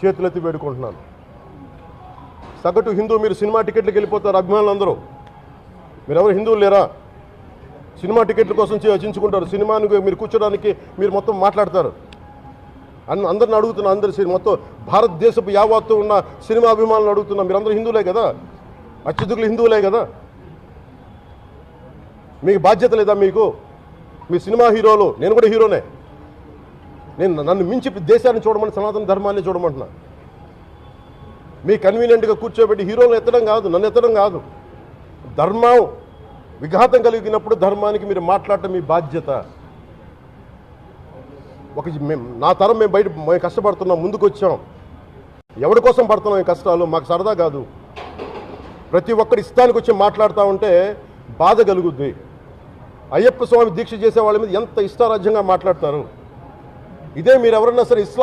చేతులెత్తి వేడుకుంటున్నాను. సగటు హిందూ మీరు సినిమా టికెట్లకు వెళ్ళిపోతారు. అభిమానులు అందరూ మీరెవరు హిందువులు లేరా? సినిమా టికెట్ల కోసం చించుకుంటారు. సినిమాని మీరు కూర్చోడానికి మీరు మొత్తం మాట్లాడతారు. అందరిని అడుగుతున్నా, మొత్తం భారతదేశపు యావత్తు ఉన్న సినిమా అభిమానులు అడుగుతున్నా, మీరందరూ హిందువులే కదా, అత్యధికులు హిందువులే కదా, మీకు బాధ్యత లేదా? మీకు మీ సినిమా హీరోలు, నేను కూడా హీరోనే, నన్ను మించి దేశాన్ని చూడమని, సనాతన ధర్మాన్ని చూడమంటున్నా. మీ కన్వీనియంట్గా కూర్చోబెట్టి హీరోలను ఎత్తడం కాదు, నన్ను ఎత్తడం కాదు. ధర్మం విఘాతం కలిగినప్పుడు ధర్మానికి మీరు మాట్లాడటం మీ బాధ్యత. నా తరం మేము కష్టపడుతున్నాం, ముందుకు వచ్చాం. ఎవరి కోసం పడుతున్నాం ఈ కష్టాలు? మాకు సరదా కాదు. ప్రతి ఒక్కరి ఇష్టానికి వచ్చి మాట్లాడుతూ ఉంటే బాధ కలుగుద్ది. అయ్యప్ప స్వామి దీక్ష చేసే వాళ్ళ మీద ఎంత ఇష్టారాజ్యంగా మాట్లాడతారు. ఇదే మీరు ఎవరన్నా సరే ఇస్లాం